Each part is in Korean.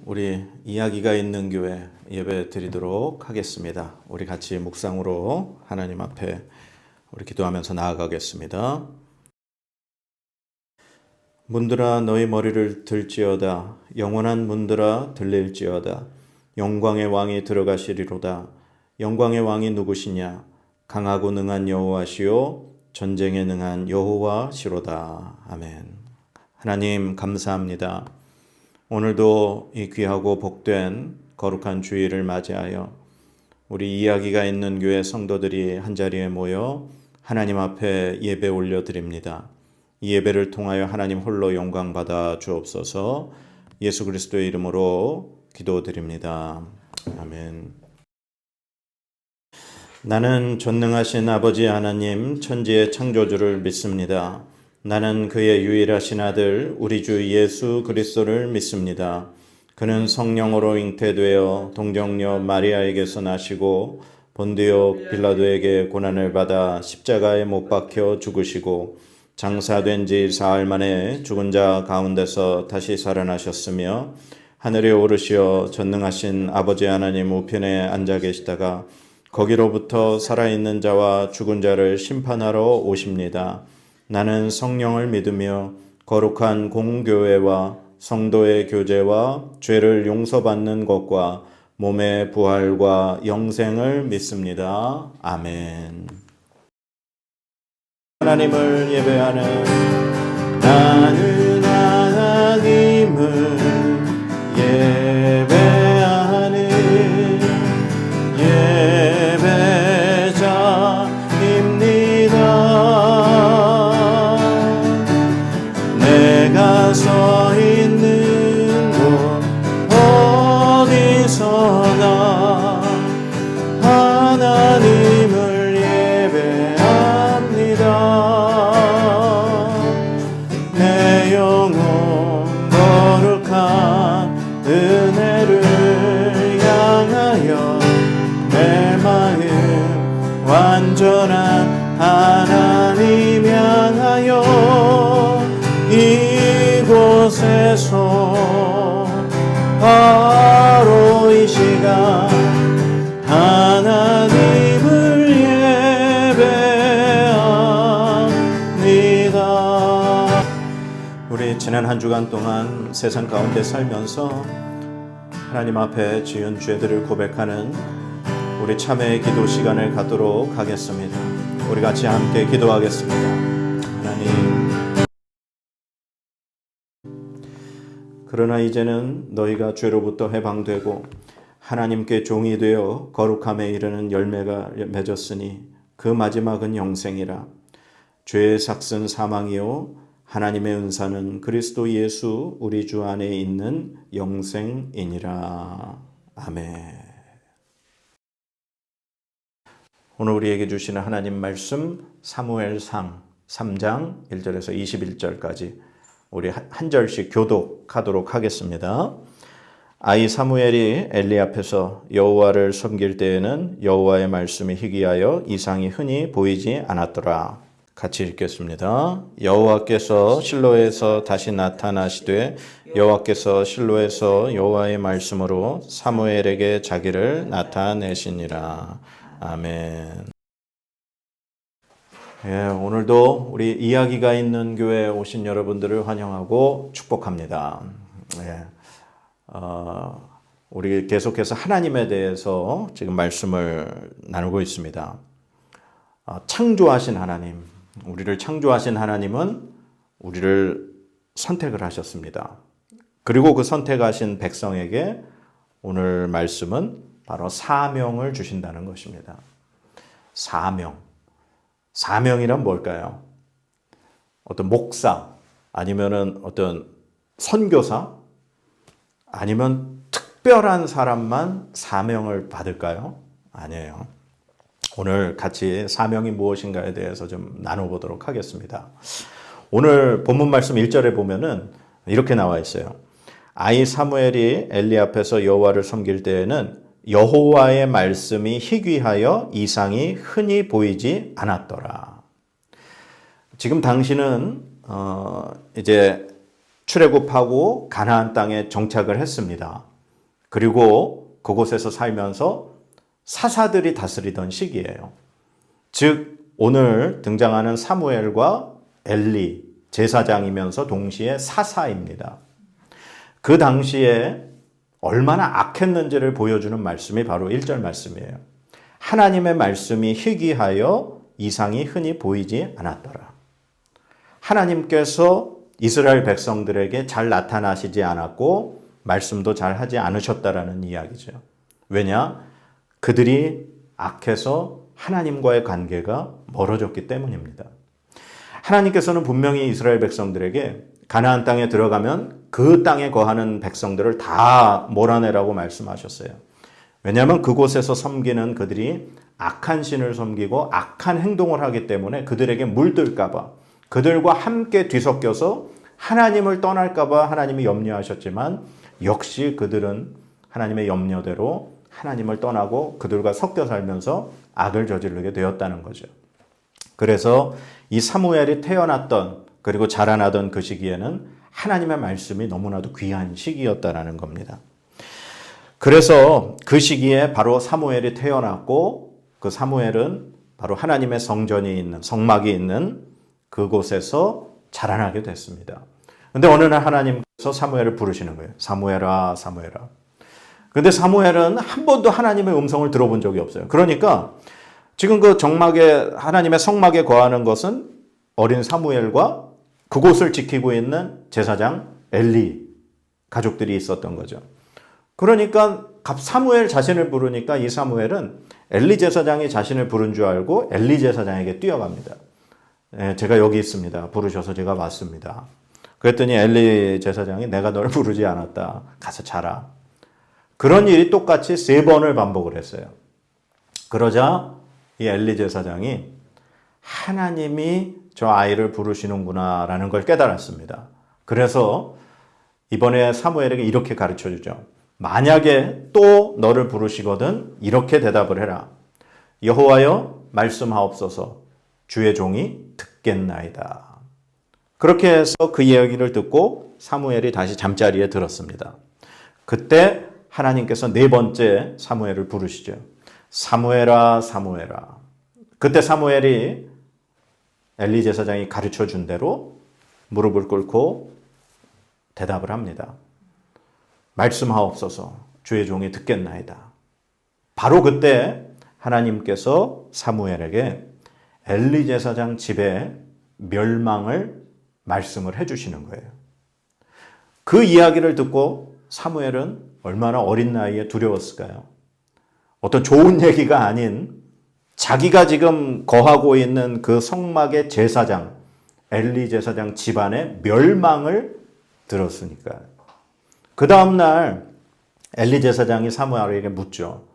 우리 이야기가 있는 교회 예배 드리도록 하겠습니다. 우리 같이 묵상으로 하나님 앞에 우리 기도하면서 나아가겠습니다. 문들아 너희 머리를 들지어다. 영원한 문들아 들릴지어다. 영광의 왕이 들어가시리로다. 영광의 왕이 누구시냐? 강하고 능한 여호와시요 전쟁에 능한 여호와시로다. 아멘. 하나님 감사합니다. 오늘도 이 귀하고 복된 거룩한 주일을 맞이하여 우리 이야기가 있는 교회 성도들이 한자리에 모여 하나님 앞에 예배 올려드립니다. 이 예배를 통하여 하나님 홀로 영광 받아 주옵소서. 예수 그리스도의 이름으로 기도드립니다. 아멘. 나는 전능하신 아버지 하나님 천지의 창조주를 믿습니다. 나는 그의 유일하신 아들 우리 주 예수 그리스도를 믿습니다. 그는 성령으로 잉태되어 동정녀 마리아에게서 나시고 본디오 빌라도에게 고난을 받아 십자가에 못 박혀 죽으시고 장사된 지 사흘 만에 죽은 자 가운데서 다시 살아나셨으며 하늘에 오르시어 전능하신 아버지 하나님 우편에 앉아 계시다가 거기로부터 살아있는 자와 죽은 자를 심판하러 오십니다. 나는 성령을 믿으며 거룩한 공교회와 성도의 교제와 죄를 용서받는 것과 몸의 부활과 영생을 믿습니다. 아멘. 하나님을 예배하는 나는 하나님을 예배하는 내가 서 있는 곳 어디서나 하나님을 예배합니다. 내 영혼 거룩한 은혜를 향하여 내 마음 완전한 하나님 향하여 이곳에서 바로 이 시간 하나님을 예배합니다. 우리 지난 한 주간 동안 세상 가운데 살면서 하나님 앞에 지은 죄들을 고백하는 우리 참회의 기도 시간을 갖도록 하겠습니다. 우리 같이 함께 기도하겠습니다. 하나님, 그러나 이제는 너희가 죄로부터 해방되고 하나님께 종이 되어 거룩함에 이르는 열매가 맺었으니 그 마지막은 영생이라. 죄의 삭은 사망이요 하나님의 은사는 그리스도 예수 우리 주 안에 있는 영생이니라. 아멘. 오늘 우리에게 주시는 하나님 말씀 사무엘상 3장 1절에서 21절까지 우리 한 절씩 교독하도록 하겠습니다. 아이 사무엘이 엘리 앞에서 여호와를 섬길 때에는 여호와의 말씀이 희귀하여 이상이 흔히 보이지 않았더라. 같이 읽겠습니다. 여호와께서 실로에서 다시 나타나시되 여호와께서 실로에서 여호와의 말씀으로 사무엘에게 자기를 나타내시니라. 아멘. 예, 오늘도 우리 이야기가 있는 교회에 오신 여러분들을 환영하고 축복합니다. 예, 우리 계속해서 하나님에 대해서 지금 말씀을 나누고 있습니다. 창조하신 하나님, 우리를 창조하신 하나님은 우리를 선택을 하셨습니다. 그리고 그 선택하신 백성에게 오늘 말씀은 바로 사명을 주신다는 것입니다. 사명이란 뭘까요? 어떤 목사, 아니면은 어떤 선교사, 아니면 특별한 사람만 사명을 받을까요? 아니에요. 오늘 같이 사명이 무엇인가에 대해서 좀 나눠보도록 하겠습니다. 오늘 본문 말씀 1절에 보면은 이렇게 나와 있어요. 아이 사무엘이 엘리 앞에서 여호와를 섬길 때에는 여호와의 말씀이 희귀하여 이상이 흔히 보이지 않았더라. 지금 당신은 이제 출애굽하고 가나안 땅에 정착을 했습니다. 그리고 그곳에서 살면서 사사들이 다스리던 시기예요. 즉 오늘 등장하는 사무엘과 엘리 제사장이면서 동시에 사사입니다. 그 당시에 얼마나 악했는지를 보여주는 말씀이 바로 1절 말씀이에요. 하나님의 말씀이 희귀하여 이상이 흔히 보이지 않았더라. 하나님께서 이스라엘 백성들에게 잘 나타나시지 않았고 말씀도 잘 하지 않으셨다라는 이야기죠. 왜냐? 그들이 악해서 하나님과의 관계가 멀어졌기 때문입니다. 하나님께서는 분명히 이스라엘 백성들에게 가나안 땅에 들어가면 그 땅에 거하는 백성들을 다 몰아내라고 말씀하셨어요. 왜냐하면 그곳에서 섬기는 그들이 악한 신을 섬기고 악한 행동을 하기 때문에 그들에게 물들까 봐, 그들과 함께 뒤섞여서 하나님을 떠날까 봐 하나님이 염려하셨지만 역시 그들은 하나님의 염려대로 하나님을 떠나고 그들과 섞여 살면서 악을 저지르게 되었다는 거죠. 그래서 이 사무엘이 태어났던 그리고 자라나던 그 시기에는 하나님의 말씀이 너무나도 귀한 시기였다라는 겁니다. 그래서 그 시기에 바로 사무엘이 태어났고 그 사무엘은 바로 하나님의 성전이 있는 성막이 있는 그곳에서 자라나게 됐습니다. 근데 어느 날 하나님께서 사무엘을 부르시는 거예요. 사무엘아, 사무엘아. 근데 사무엘은 한 번도 하나님의 음성을 들어본 적이 없어요. 그러니까 지금 그 정막에 하나님의 성막에 거하는 것은 어린 사무엘과 그곳을 지키고 있는 제사장 엘리 가족들이 있었던 거죠. 그러니까 사무엘 자신을 부르니까 이 사무엘은 엘리 제사장이 자신을 부른 줄 알고 엘리 제사장에게 뛰어갑니다. 제가 여기 있습니다. 부르셔서 제가 왔습니다. 그랬더니 엘리 제사장이 내가 널 부르지 않았다. 가서 자라. 그런 일이 똑같이 3번을 반복을 했어요. 그러자 이 엘리 제사장이 하나님이 저 아이를 부르시는구나 라는 걸 깨달았습니다. 그래서 이번에 사무엘에게 이렇게 가르쳐 주죠. 만약에 또 너를 부르시거든 이렇게 대답을 해라. 여호와여 말씀하옵소서 주의 종이 듣겠나이다. 그렇게 해서 그 이야기를 듣고 사무엘이 다시 잠자리에 들었습니다. 그때 하나님께서 4번째 사무엘을 부르시죠. 사무엘아, 사무엘아. 그때 사무엘이 엘리 제사장이 가르쳐 준 대로 무릎을 꿇고 대답을 합니다. 말씀하옵소서 주의 종이 듣겠나이다. 바로 그때 하나님께서 사무엘에게 엘리 제사장 집의 멸망을 말씀을 해주시는 거예요. 그 이야기를 듣고 사무엘은 얼마나 어린 나이에 두려웠을까요? 어떤 좋은 얘기가 아닌 자기가 지금 거하고 있는 그 성막의 제사장, 엘리 제사장 집안의 멸망을 들었으니까요. 그 다음날 엘리 제사장이 사무엘에게 묻죠.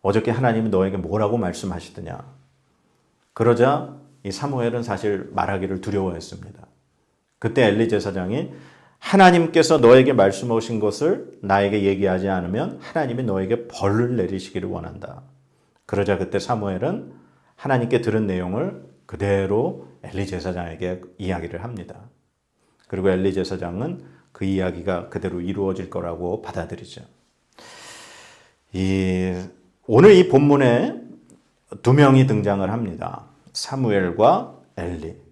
어저께 하나님이 너에게 뭐라고 말씀하시더냐? 그러자 이 사무엘은 사실 말하기를 두려워했습니다. 그때 엘리 제사장이 하나님께서 너에게 말씀하신 것을 나에게 얘기하지 않으면 하나님이 너에게 벌을 내리시기를 원한다. 그러자 그때 사무엘은 하나님께 들은 내용을 그대로 엘리 제사장에게 이야기를 합니다. 그리고 엘리 제사장은 그 이야기가 그대로 이루어질 거라고 받아들이죠. 오늘 이 본문에 2명이 등장을 합니다. 사무엘과 엘리.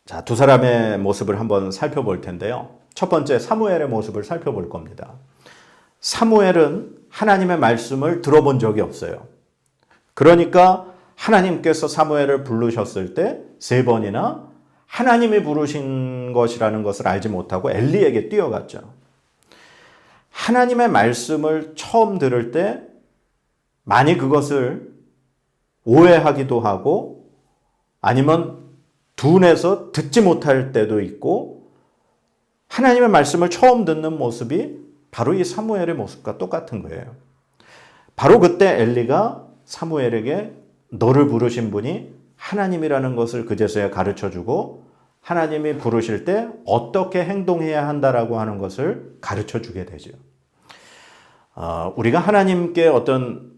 자, 2사람의 모습을 한번 살펴볼 텐데요. 첫 번째 사무엘의 모습을 살펴볼 겁니다. 사무엘은 하나님의 말씀을 들어본 적이 없어요. 그러니까 하나님께서 사무엘을 부르셨을 때 3번이나 하나님이 부르신 것이라는 것을 알지 못하고 엘리에게 뛰어갔죠. 하나님의 말씀을 처음 들을 때 많이 그것을 오해하기도 하고 아니면 둔해서 듣지 못할 때도 있고 하나님의 말씀을 처음 듣는 모습이 바로 이 사무엘의 모습과 똑같은 거예요. 바로 그때 엘리가 사무엘에게 너를 부르신 분이 하나님이라는 것을 그제서야 가르쳐주고 하나님이 부르실 때 어떻게 행동해야 한다라고 하는 것을 가르쳐주게 되죠. 우리가 하나님께 어떤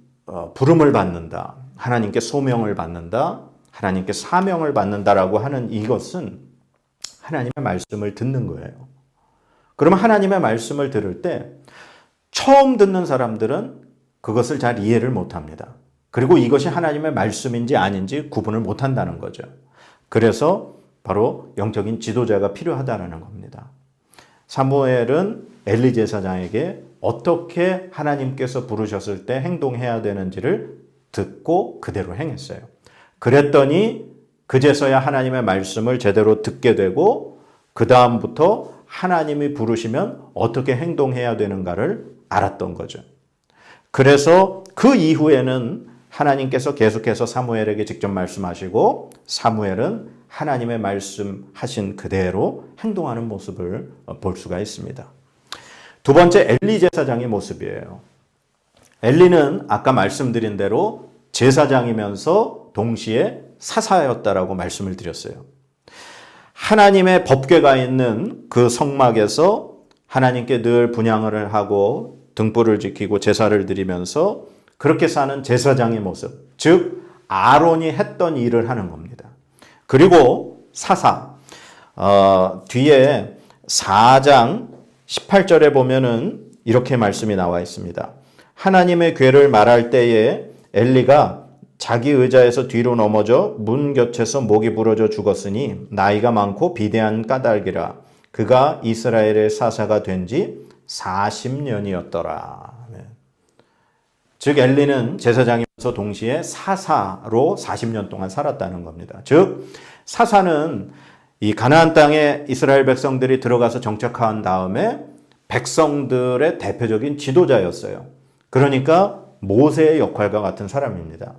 부름을 받는다, 하나님께 소명을 받는다, 하나님께 사명을 받는다라고 하는 이것은 하나님의 말씀을 듣는 거예요. 그러면 하나님의 말씀을 들을 때 처음 듣는 사람들은 그것을 잘 이해를 못합니다. 그리고 이것이 하나님의 말씀인지 아닌지 구분을 못한다는 거죠. 그래서 바로 영적인 지도자가 필요하다는 겁니다. 사무엘은 엘리 제사장에게 어떻게 하나님께서 부르셨을 때 행동해야 되는지를 듣고 그대로 행했어요. 그랬더니 그제서야 하나님의 말씀을 제대로 듣게 되고 그 다음부터 하나님이 부르시면 어떻게 행동해야 되는가를 알았던 거죠. 그래서 그 이후에는 하나님께서 계속해서 사무엘에게 직접 말씀하시고 사무엘은 하나님의 말씀하신 그대로 행동하는 모습을 볼 수가 있습니다. 두 번째, 엘리 제사장의 모습이에요. 엘리는 아까 말씀드린 대로 제사장이면서 동시에 사사였다라고 말씀을 드렸어요. 하나님의 법궤가 있는 그 성막에서 하나님께 늘 분향을 하고 등불을 지키고 제사를 드리면서 그렇게 사는 제사장의 모습, 즉 아론이 했던 일을 하는 겁니다. 그리고 사사, 뒤에 4장 18절에 보면은 이렇게 말씀이 나와 있습니다. 하나님의 궤를 말할 때에 엘리가 자기 의자에서 뒤로 넘어져 문 곁에서 목이 부러져 죽었으니 나이가 많고 비대한 까닭이라. 그가 이스라엘의 사사가 된 지 40년이었더라. 즉 엘리는 제사장이면서 동시에 사사로 40년 동안 살았다는 겁니다. 즉 사사는 이 가나안 땅에 이스라엘 백성들이 들어가서 정착한 다음에 백성들의 대표적인 지도자였어요. 그러니까 모세의 역할과 같은 사람입니다.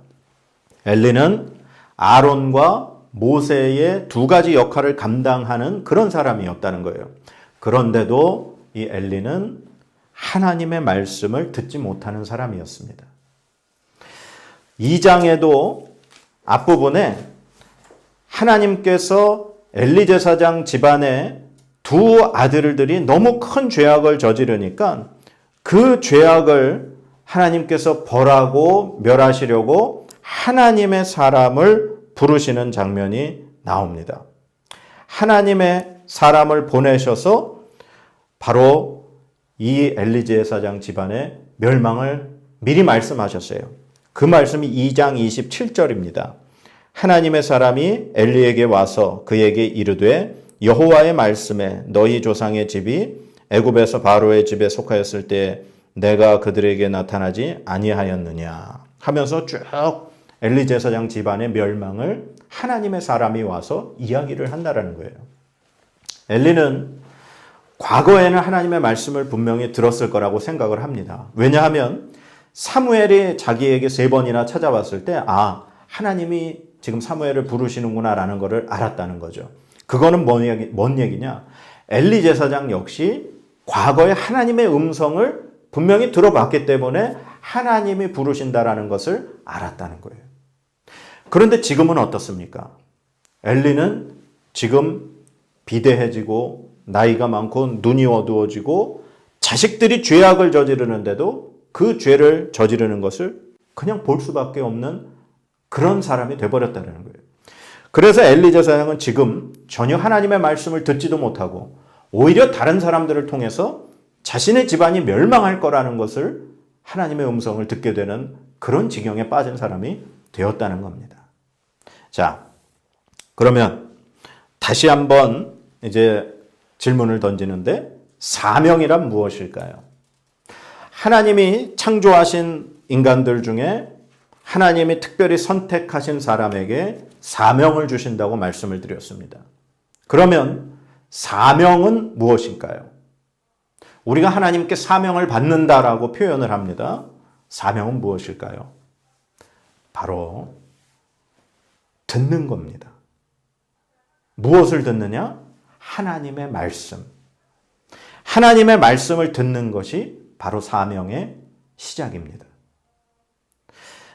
엘리는 아론과 모세의 두 가지 역할을 감당하는 그런 사람이었다는 거예요. 그런데도 이 엘리는 하나님의 말씀을 듣지 못하는 사람이었습니다. 2장에도 앞부분에 하나님께서 엘리 제사장 집안의 두 아들들이 너무 큰 죄악을 저지르니까 그 죄악을 하나님께서 벌하고 멸하시려고 하나님의 사람을 부르시는 장면이 나옵니다. 하나님의 사람을 보내셔서 바로 이 엘리 제사장 집안의 멸망을 미리 말씀하셨어요. 그 말씀이 2장 27절입니다. 하나님의 사람이 엘리에게 와서 그에게 이르되 여호와의 말씀에 너희 조상의 집이 애굽에서 바로의 집에 속하였을 때 내가 그들에게 나타나지 아니하였느냐 하면서 쭉 엘리 제사장 집안의 멸망을 하나님의 사람이 와서 이야기를 한다라는 거예요. 엘리는 과거에는 하나님의 말씀을 분명히 들었을 거라고 생각을 합니다. 왜냐하면 사무엘이 자기에게 3번이나 찾아왔을 때 하나님이 지금 사무엘을 부르시는구나라는 것을 알았다는 거죠. 그거는 뭔 얘기냐? 엘리 제사장 역시 과거에 하나님의 음성을 분명히 들어봤기 때문에 하나님이 부르신다라는 것을 알았다는 거예요. 그런데 지금은 어떻습니까? 엘리는 지금 비대해지고 나이가 많고 눈이 어두워지고 자식들이 죄악을 저지르는데도 그 죄를 저지르는 것을 그냥 볼 수밖에 없는 그런 사람이 돼버렸다는 거예요. 그래서 엘리 제사장은 지금 전혀 하나님의 말씀을 듣지도 못하고 오히려 다른 사람들을 통해서 자신의 집안이 멸망할 거라는 것을 하나님의 음성을 듣게 되는 그런 지경에 빠진 사람이 되었다는 겁니다. 자, 그러면 다시 한번 이제 질문을 던지는데 사명이란 무엇일까요? 하나님이 창조하신 인간들 중에 하나님이 특별히 선택하신 사람에게 사명을 주신다고 말씀을 드렸습니다. 그러면 사명은 무엇일까요? 우리가 하나님께 사명을 받는다라고 표현을 합니다. 사명은 무엇일까요? 바로 듣는 겁니다. 무엇을 듣느냐? 하나님의 말씀. 하나님의 말씀을 듣는 것이 바로 사명의 시작입니다.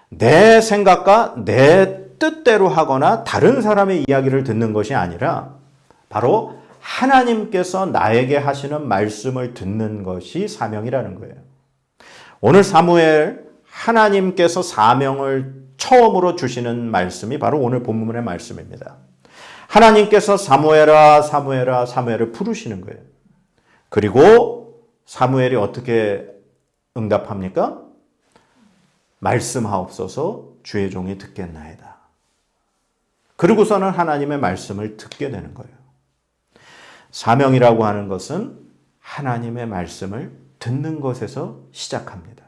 내 생각과 내 뜻대로 하거나 다른 사람의 이야기를 듣는 것이 아니라 바로 하나님께서 나에게 하시는 말씀을 듣는 것이 사명이라는 거예요. 오늘 사무엘 하나님께서 사명을 처음으로 주시는 말씀이 바로 오늘 본문의 말씀입니다. 하나님께서 사무엘아 사무엘아 사무엘을 부르시는 거예요. 그리고 사무엘이 어떻게 응답합니까? 말씀하옵소서 주의 종이 듣겠나이다. 그러고서는 하나님의 말씀을 듣게 되는 거예요. 사명이라고 하는 것은 하나님의 말씀을 듣는 것에서 시작합니다.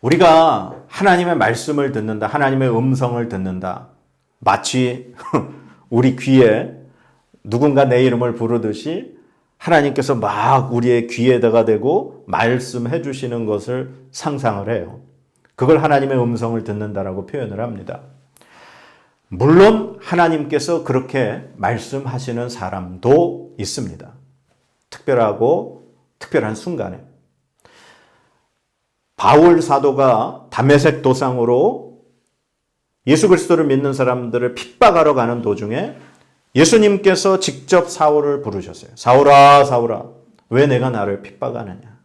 우리가 하나님의 말씀을 듣는다, 하나님의 음성을 듣는다, 마치 우리 귀에 누군가 내 이름을 부르듯이 하나님께서 막 우리의 귀에다가 대고 말씀해 주시는 것을 상상을 해요. 그걸 하나님의 음성을 듣는다라고 표현을 합니다. 물론 하나님께서 그렇게 말씀하시는 사람도 있습니다. 특별한 순간에. 바울 사도가 다메섹 도상으로 예수 그리스도를 믿는 사람들을 핍박하러 가는 도중에 예수님께서 직접 사울을 부르셨어요. 사울아, 사울아, 왜 내가 나를 핍박하느냐.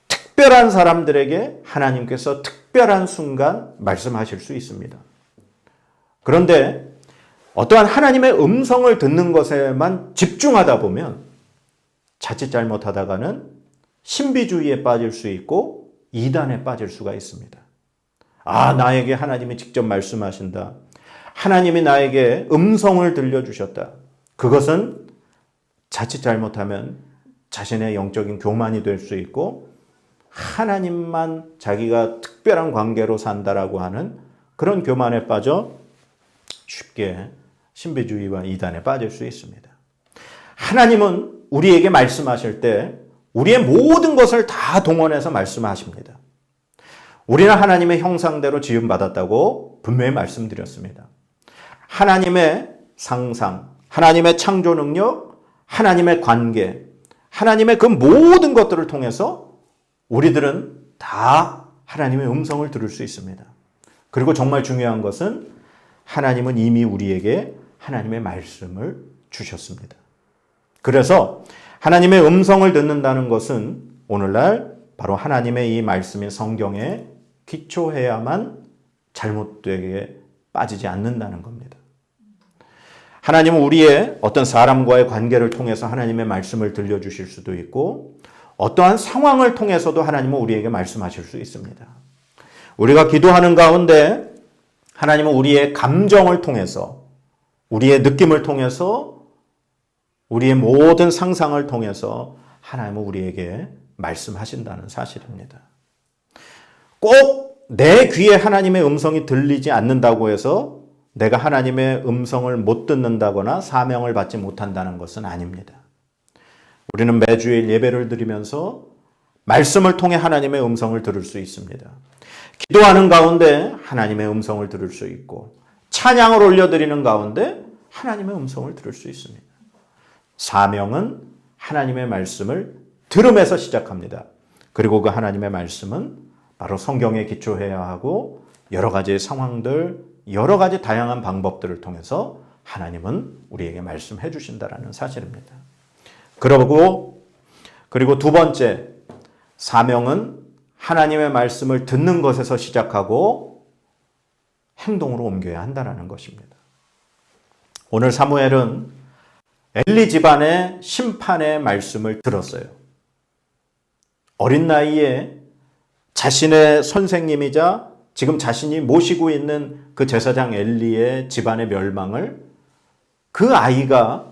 특별한 사람들에게 하나님께서 특별한 순간 말씀하실 수 있습니다. 그런데 어떠한 하나님의 음성을 듣는 것에만 집중하다 보면 자칫 잘못하다가는 신비주의에 빠질 수 있고 이단에 빠질 수가 있습니다. 아, 나에게 하나님이 직접 말씀하신다. 하나님이 나에게 음성을 들려주셨다. 그것은 자칫 잘못하면 자신의 영적인 교만이 될 수 있고 하나님만 자기가 특별한 관계로 산다라고 하는 그런 교만에 빠져 쉽게 신비주의와 이단에 빠질 수 있습니다. 하나님은 우리에게 말씀하실 때 우리의 모든 것을 다 동원해서 말씀하십니다. 우리는 하나님의 형상대로 지음받았다고 분명히 말씀드렸습니다. 하나님의 상상, 하나님의 창조 능력, 하나님의 관계, 하나님의 그 모든 것들을 통해서 우리들은 다 하나님의 음성을 들을 수 있습니다. 그리고 정말 중요한 것은 하나님은 이미 우리에게 하나님의 말씀을 주셨습니다. 그래서 하나님의 음성을 듣는다는 것은 오늘날 바로 하나님의 이 말씀인 성경에 기초해야만 잘못되게 빠지지 않는다는 겁니다. 하나님은 우리의 어떤 사람과의 관계를 통해서 하나님의 말씀을 들려주실 수도 있고 어떠한 상황을 통해서도 하나님은 우리에게 말씀하실 수 있습니다. 우리가 기도하는 가운데 하나님은 우리의 감정을 통해서 우리의 느낌을 통해서 우리의 모든 상상을 통해서 하나님은 우리에게 말씀하신다는 사실입니다. 꼭 내 귀에 하나님의 음성이 들리지 않는다고 해서 내가 하나님의 음성을 못 듣는다거나 사명을 받지 못한다는 것은 아닙니다. 우리는 매주일 예배를 드리면서 말씀을 통해 하나님의 음성을 들을 수 있습니다. 기도하는 가운데 하나님의 음성을 들을 수 있고 찬양을 올려드리는 가운데 하나님의 음성을 들을 수 있습니다. 사명은 하나님의 말씀을 들음에서 시작합니다. 그리고 그 하나님의 말씀은 바로 성경에 기초해야 하고 여러 가지 상황들, 여러 가지 다양한 방법들을 통해서 하나님은 우리에게 말씀해 주신다는 사실입니다. 그리고 두 번째, 사명은 하나님의 말씀을 듣는 것에서 시작하고 행동으로 옮겨야 한다는 것입니다. 오늘 사무엘은 엘리 집안의 심판의 말씀을 들었어요. 어린 나이에 자신의 선생님이자 지금 자신이 모시고 있는 그 제사장 엘리의 집안의 멸망을 그 아이가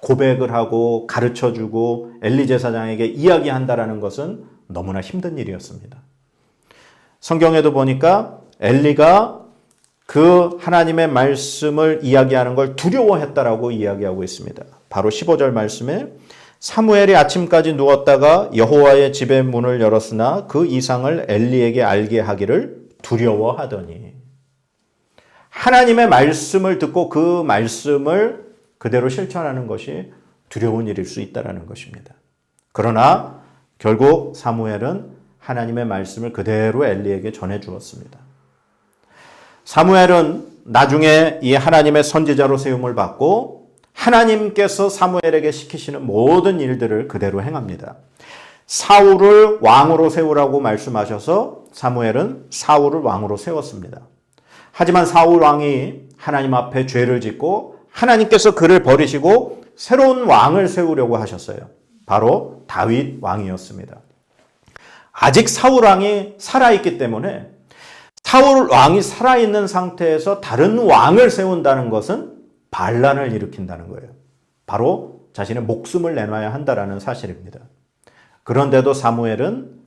고백을 하고 가르쳐주고 엘리 제사장에게 이야기한다라는 것은 너무나 힘든 일이었습니다. 성경에도 보니까 엘리가 그 하나님의 말씀을 이야기하는 걸 두려워했다라고 이야기하고 있습니다. 바로 15절 말씀에 사무엘이 아침까지 누웠다가 여호와의 집의 문을 열었으나 그 이상을 엘리에게 알게 하기를 두려워하더니 하나님의 말씀을 듣고 그 말씀을 그대로 실천하는 것이 두려운 일일 수 있다는 것입니다. 그러나 결국 사무엘은 하나님의 말씀을 그대로 엘리에게 전해 주었습니다. 사무엘은 나중에 이 하나님의 선지자로 세움을 받고 하나님께서 사무엘에게 시키시는 모든 일들을 그대로 행합니다. 사울을 왕으로 세우라고 말씀하셔서 사무엘은 사울을 왕으로 세웠습니다. 하지만 사울 왕이 하나님 앞에 죄를 짓고 하나님께서 그를 버리시고 새로운 왕을 세우려고 하셨어요. 바로 다윗 왕이었습니다. 아직 사울 왕이 살아있기 때문에 사울 왕이 살아있는 상태에서 다른 왕을 세운다는 것은 반란을 일으킨다는 거예요. 바로 자신의 목숨을 내놔야 한다는 사실입니다. 그런데도 사무엘은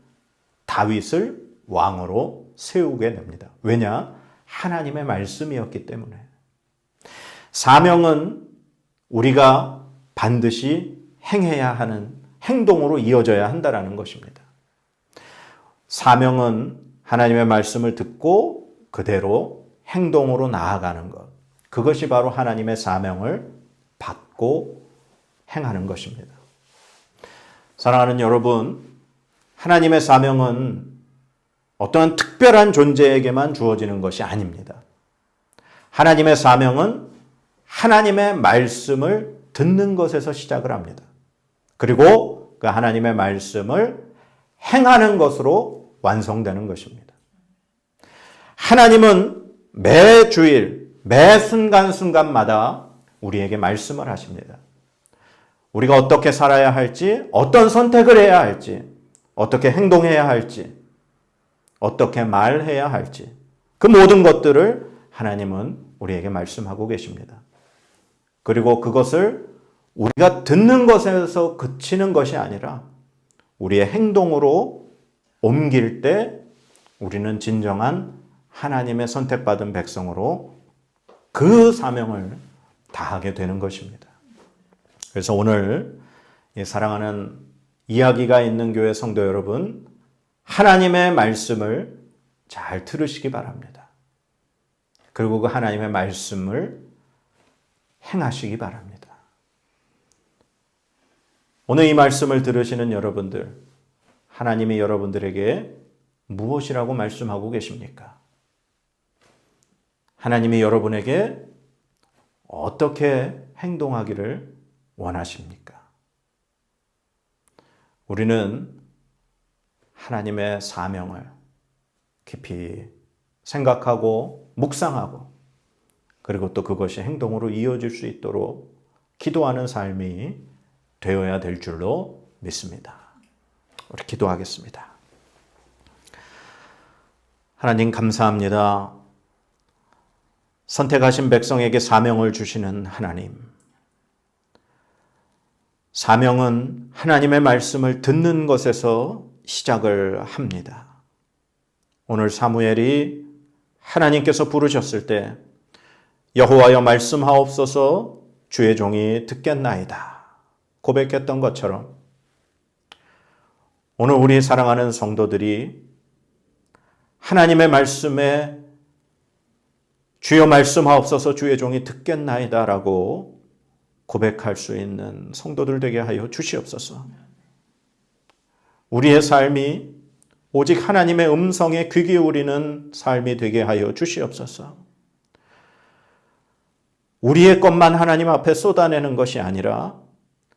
다윗을 왕으로 세우게 됩니다. 왜냐? 하나님의 말씀이었기 때문에. 사명은 우리가 반드시 행해야 하는 행동으로 이어져야 한다는 것입니다. 사명은 하나님의 말씀을 듣고 그대로 행동으로 나아가는 것. 그것이 바로 하나님의 사명을 받고 행하는 것입니다. 사랑하는 여러분, 하나님의 사명은 어떠한 특별한 존재에게만 주어지는 것이 아닙니다. 하나님의 사명은 하나님의 말씀을 듣는 것에서 시작을 합니다. 그리고 그 하나님의 말씀을 행하는 것으로 완성되는 것입니다. 하나님은 매 주일, 매 순간순간마다 우리에게 말씀을 하십니다. 우리가 어떻게 살아야 할지, 어떤 선택을 해야 할지, 어떻게 행동해야 할지, 어떻게 말해야 할지, 그 모든 것들을 하나님은 우리에게 말씀하고 계십니다. 그리고 그것을 우리가 듣는 것에서 그치는 것이 아니라 우리의 행동으로 옮길 때 우리는 진정한 하나님의 선택받은 백성으로 그 사명을 다하게 되는 것입니다. 그래서 오늘 사랑하는 이야기가 있는 교회 성도 여러분, 하나님의 말씀을 잘 들으시기 바랍니다. 그리고 그 하나님의 말씀을 행하시기 바랍니다. 오늘 이 말씀을 들으시는 여러분들, 하나님이 여러분들에게 무엇이라고 말씀하고 계십니까? 하나님이 여러분에게 어떻게 행동하기를 원하십니까? 우리는 하나님의 사명을 깊이 생각하고 묵상하고 그리고 또 그것이 행동으로 이어질 수 있도록 기도하는 삶이 되어야 될 줄로 믿습니다. 우리 기도하겠습니다. 하나님 감사합니다. 선택하신 백성에게 사명을 주시는 하나님. 사명은 하나님의 말씀을 듣는 것에서 시작을 합니다. 오늘 사무엘이 하나님께서 부르셨을 때 여호와여 말씀하옵소서 주의 종이 듣겠나이다 고백했던 것처럼 오늘 우리 사랑하는 성도들이 하나님의 말씀에 주여 말씀하옵소서 주의 종이 듣겠나이다 라고 고백할 수 있는 성도들 되게 하여 주시옵소서. 우리의 삶이 오직 하나님의 음성에 귀 기울이는 삶이 되게 하여 주시옵소서. 우리의 것만 하나님 앞에 쏟아내는 것이 아니라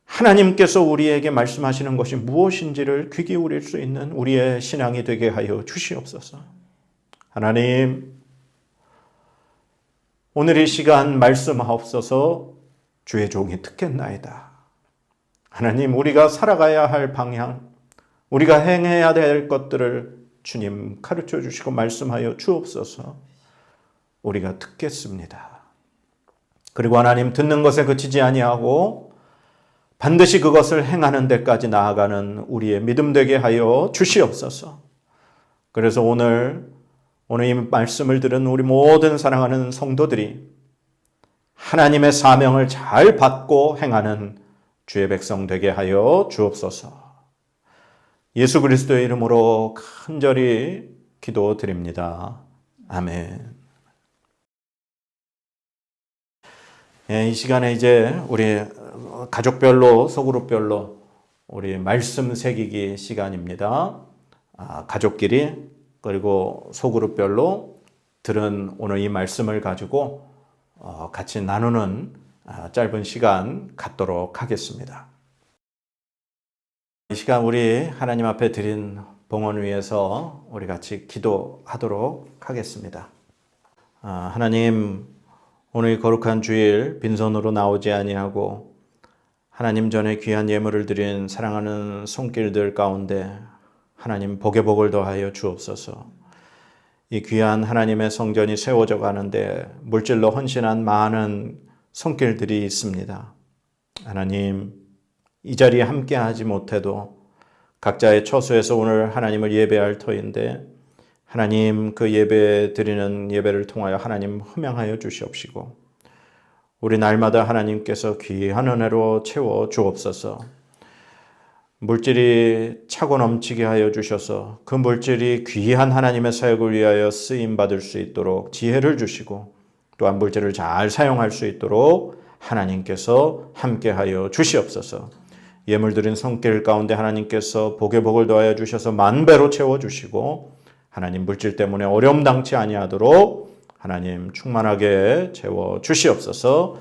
하나님께서 우리에게 말씀하시는 것이 무엇인지를 귀 기울일 수 있는 우리의 신앙이 되게 하여 주시옵소서. 하나님, 오늘 이 시간 말씀하옵소서 주의 종이 듣겠나이다. 하나님, 우리가 살아가야 할 방향, 우리가 행해야 될 것들을 주님 가르쳐 주시고 말씀하여 주옵소서. 우리가 듣겠습니다. 그리고 하나님 듣는 것에 그치지 아니하고 반드시 그것을 행하는 데까지 나아가는 우리의 믿음 되게 하여 주시옵소서. 그래서 오늘 이 말씀을 들은 우리 모든 사랑하는 성도들이 하나님의 사명을 잘 받고 행하는 주의 백성 되게 하여 주옵소서. 예수 그리스도의 이름으로 간절히 기도드립니다. 아멘. 이 시간에 이제 우리 가족별로, 소그룹별로 우리 말씀 새기기 시간입니다. 가족끼리 그리고 소그룹별로 들은 오늘 이 말씀을 가지고 같이 나누는 짧은 시간 갖도록 하겠습니다. 이 시간 우리 하나님 앞에 드린 봉헌 위해서 우리 같이 기도하도록 하겠습니다. 하나님, 오늘 거룩한 주일 빈손으로 나오지 아니하고 하나님 전에 귀한 예물을 드린 사랑하는 손길들 가운데 하나님 복의 복을 더하여 주옵소서. 이 귀한 하나님의 성전이 세워져 가는데 물질로 헌신한 많은 손길들이 있습니다. 하나님, 이 자리에 함께하지 못해도 각자의 처소에서 오늘 하나님을 예배할 터인데 하나님 그 예배 드리는 예배를 통하여 하나님 흠양하여 주시옵시고 우리 날마다 하나님께서 귀한 은혜로 채워 주옵소서. 물질이 차고 넘치게 하여 주셔서 그 물질이 귀한 하나님의 사역을 위하여 쓰임받을 수 있도록 지혜를 주시고 또한 물질을 잘 사용할 수 있도록 하나님께서 함께하여 주시옵소서. 예물 드린 손길 가운데 하나님께서 복의 복을 더하여 주셔서 만배로 채워주시고 하나님 물질 때문에 어려움 당치 아니하도록 하나님 충만하게 채워주시옵소서.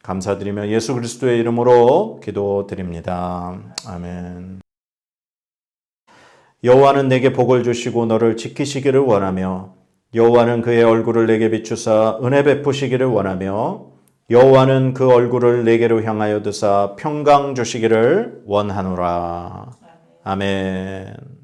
감사드리며 예수 그리스도의 이름으로 기도드립니다. 아멘. 여호와는 내게 복을 주시고 너를 지키시기를 원하며 여호와는 그의 얼굴을 내게 비추사 은혜 베푸시기를 원하며 여호와는 그 얼굴을 내게로 향하여 드사 평강 주시기를 원하노라. 아멘.